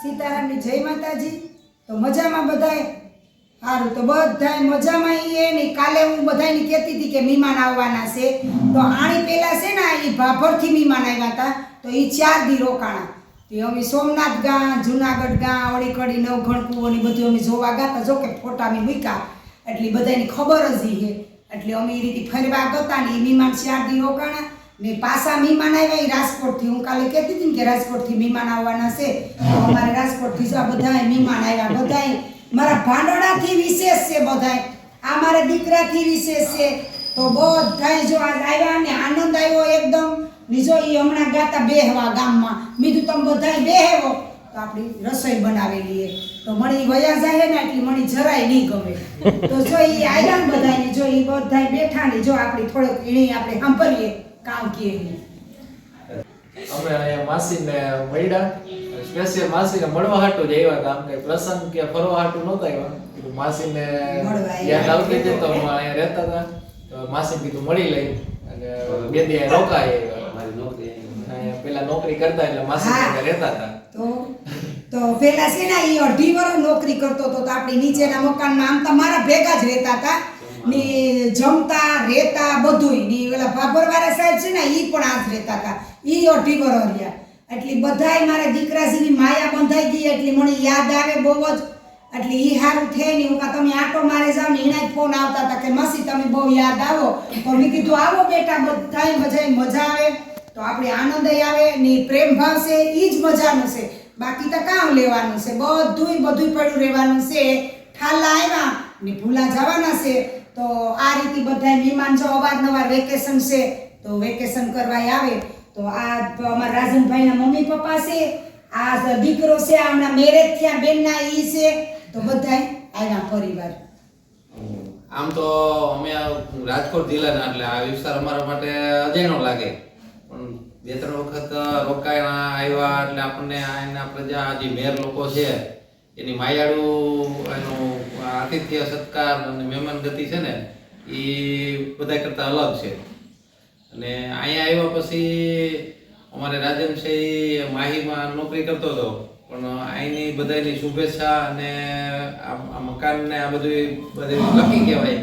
સીતારામની જય માતાજી। તો મજામાં બધાય? સારું, તો બધાય મજામાં એ ને કાલે હું બધાયને કહેતી હતી કે મહેમાન આવવાના છે, તો આણી પેલા છે ને એ ભાભરથી મહેમાન આવ્યા હતા, તો એ 4 દી રોકાણા। તો અમે સોમનાથ ગા, જુનાગઢ ગા, ઓળી કડી નવઘણ કુવાની બધું અમે જોવા ગયા, જો કે ફોટા મેં મૂક્યા એટલે બધાની ખબર જ છે, એટલે અમે એ રીતે ફરવા ગયા ને એ મહેમાન 4 દી રોકાણા ને પાછા મહેમાન આવ્યા એ રાજકોટથી। હું કાલે કહેતી હતી ને કે રાજકોટથી મહેમાન આવવાના છે, તો અમારે રાજકોટથી જો બધાય મહેમાન આવ્યા, બધાય મારા ભાંડોળાથી વિશેષ છે, બધાય આ મારા દીકરાથી વિશેષ છે, તો બધાય જો આજ આવ્યા ને આનંદ આવ્યો એકદમ। બીજો એ હમણાં ગાતા બેહવા ગામમાં, મીધું તમે બધાય બેહેવો તો આપણી રસોઈ બનાવેલી છે, તો મણી વયા જાય ને એટલે મણી જરાય નહીં ગમે, તો જો એ આવ્યા ને બધાને, જો એ બધાય બેઠા ને જો આપણી થોડોક એની આપણે સાંભળીએ કામ કે અમે અહીંયા માસીને મળ્યા, સ્પેશિયલ માસીને મળવા હાટુ જ આવ્યા હતા, આમ કઈ પ્રસંગ કે ફરવા હાટુ નહોતા આવ્યા, કીધું માસીને યાદ આવતી હતી તો અમે અહીંયા રહેતા હતા, તો માસીને કીધું મળી લઈ અને 2 દી રોકાય, મારી નોકરી પેલા નોકરી કરતા એટલે માસી સાથે રહેતા હતા। તો પેલા છે ને એ 2.5 વર્ષ નોકરી કરતો હતો, તો આપણી નીચેના મકાનમાં આમ તમારા ભેગા જ રહેતા હતા ને, જમતા રહેતા બધુંય ને, ઓલા ભાભરવાળા સાહેબ છે ને ઈ પણ આજ રહેતા હતા, ઈ 2.5 વર્ષ રહ્યા, એટલે બધાય મારા દીકરાજીની માયા બંધાઈ ગઈ, એટલે મને યાદ આવે બહુ જ, એટલે ઈ હારું થઈ ને, હું કા તમે આટો મારે જાવ ને, એના જ ફોન આવતા હતા કે માસી તમે બહુ યાદ આવો, તો મેં કીધું આવો બેટા, બધાય મજા આવે, તો આપણે આનંદ આવે ને, પ્રેમ ભાવ છે ઈ જ મજાનું છે, બાકી તો કામ લેવાનું છે, બધું પડ્યું રહેવાનું છે, ઠાલા આવ્યા ને ભૂલા જવાના છે, તો આ રીતે બધા મહેમાન જો અવારનવાર વેકેશન છે, તો વેકેશન કરવા આવે, તો આ અમારા રાજનભાઈના મમ્મી પપ્પા છે, આ દીકરો છે, આમના મેરેજ થયા બેનના ઈ છે, તો બધાય આવ્યા પરિવાર। આમ તો અમે રાજકોટ જિલ્લાના એટલે આ વિસ્તાર અમારા માટે અજાણ્યો લાગે, પણ 2-3 વખત રોકાયા આવ્યા એટલે આપણને આના પ્રજા જે મેર લોકો છે એની માયાળું એનું આતિથ્ય સત્કાર અને મહેમાન ગતિ છે ને એ બધા કરતા અલગ છે। અને અહીંયા આવ્યા પછી અમારે રાજન છે એ માહીમાં નોકરી કરતો હતો, પણ અહીંની બધાની શુભેચ્છા અને આ મકાનને આ બધું લકી કહેવાય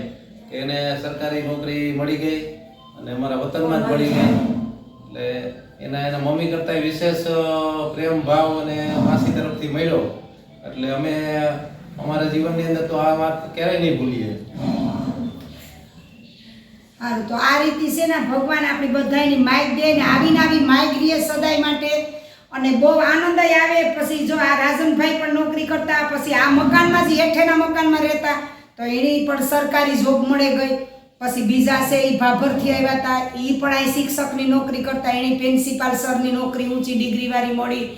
કે એને સરકારી નોકરી મળી ગઈ અને અમારા વતનમાં જ મળી ગઈ, એટલે એના મમ્મી કરતાં વિશેષ પ્રેમ ભાવ અને માસી તરફથી મળ્યો, એટલે અમે અમારા જીવનની અંદર તો આ વાત ક્યારેય નહીં ભૂલીએ। હારું, તો આ રીતે છે ને ભગવાન આપણી બધાની માઇક દે ને આવી માઇક રહે સદાય માટે, અને બહુ આનંદ આવે। પછી જો આ રાજનભાઈ પણ નોકરી કરતા, પછી આ મકાનમાં જે હેઠેના મકાનમાં રહેતા, તો એની પણ સરકારી જોબ મળી ગઈ, પછી બીજા છે એ ભાભરથી આવ્યા હતા, એ પણ આ શિક્ષકની નોકરી કરતા, એની પ્રિન્સિપાલ સરની નોકરી ઊંચી ડિગ્રીવાળી મળી,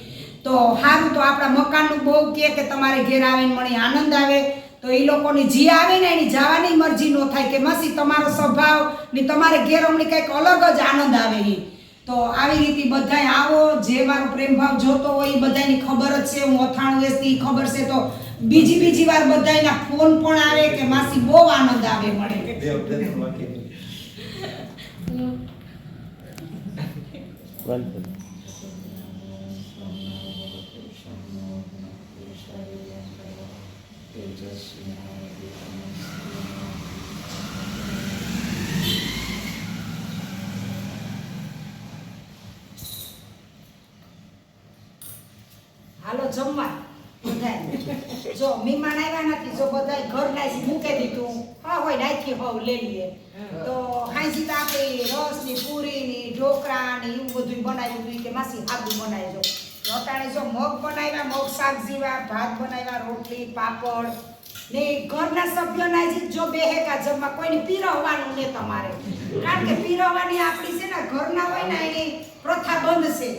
તો સારું, તો આપણા મકાનનું બહુ કે તમારે ઘેર આવીને મળી આનંદ આવે, તો એ લોકોની જી આવે ને એની જવાની મરજી ન થાય કે માસી તમારો સ્વભાવ ને તમારે ઘેર અમને કંઈક અલગ જ આનંદ આવે એ, તો આવી રીતે બધાય આવો, જે મારો પ્રેમ ભાવ જોતો હોય એ બધાની ખબર જ છે, હું અથાણું વેચતી ખબર છે, તો બીજી વાર બધાયના ફોન પણ આવે કે માસી બહુ આનંદ આવે મળે। હાલો જમવા બધાય, જો મહેમાન આવ્યા નથી, જો બધાય ઘર નાસી મૂકી દીધું, હા હોય નાખી હોવ લઈ લઈએ, તો હાંસી તો આપણે રસ ની પૂરી ની ઢોકળા ને એવું બધું બનાવ્યું હતું કે માસી સાદું બનાવજો, અટાણે જો મગ બનાવ્યા, મગ શાક જેવા, ભાત બનાવ્યા, રોટલી પાપડ ને ઘરના સભ્યોના જો બેહેગા જમવા, કોઈને પીરવવાનું ને તમારે, કારણ કે પીરવવાની આપણી છે ને ઘરના હોય ને એની પ્રથા બંધ છે,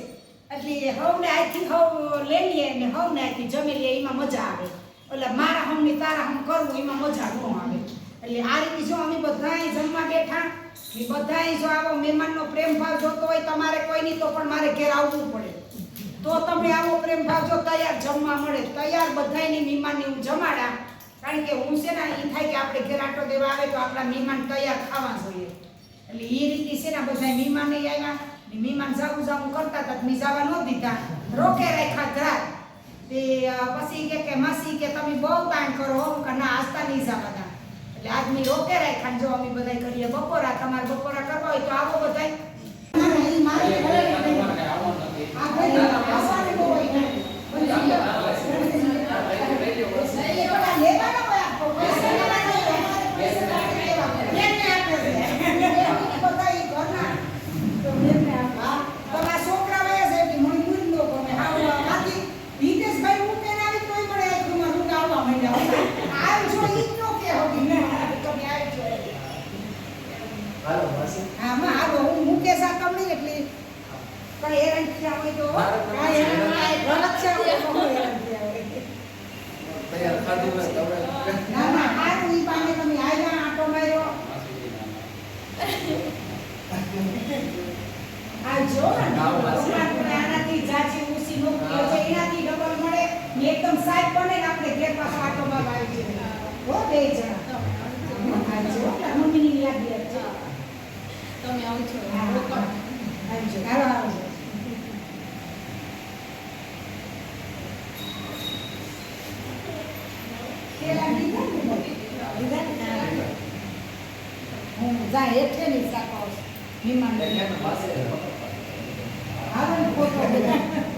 એટલે હવને આથી હવ લઈ લઈએ ને હવને આથી જમી લઈએ, એમાં મજા આવે, એટલે મારા હમની તારા હમ કરવું એમાં મજા ન આવે, એટલે આ રીતે જો અમે બધાય જમવા બેઠા ને, બધાય જો આવો મહેમાનનો પ્રેમ ભાવ જોતો હોય તમારે કોઈની, તો પણ મારે ઘેર આવવું પડે, તો તમને આવો પ્રેમ ભાવ જો તૈયાર જમવા મળે, તૈયાર બધાયની મહેમાનની હું જમાડા, કારણ કે હું છે ને એ થાય કે આપણે ઘેર આટો દેવા આવે તો આપણા મહેમાન તૈયાર ખાવા જોઈએ, એટલે એ રીતે છે ને બધા મહેમાન આવ્યા, મહેમાન જાવું કરતા હતા, મેં જવા ન દીધા, રોકે રાખ્યા ઘર, તે પછી કે માસી કે તમે બહુ તાણ કરો કે ના આસ્તા નહીં જવાના એટલે આજ મેં રોકે રાખ્યા જો અમે બધા કરીએ બપોરા તમારે બપોરા કરવા હોય તો આવો બધાય આમાં હાલો હું મુકેશ આ તમને એટલે કઈ હેરાન થયા હોય તો કાંઈ હેરાન ગલત છે હોય તો હું હેરાન થયા હોય ના ના હારું ઈ બાને તમે આવ્યા આટો માર્યો આ જો આનાથી જાજી ઉસી નોકરીઓ છે એનાથી ડબલ મળે ને એકદમ સાઈડ બને ને આપણે ઘેર પાછો આટો મારવા આવી છે હો બે જણા આ જો મમ્મીની યાદ છે તમે આવજો આવજો હાલો આવજો કેલા લીધા ને હું જા એટલે ની સાકો મહેમાન હાલો ફોટો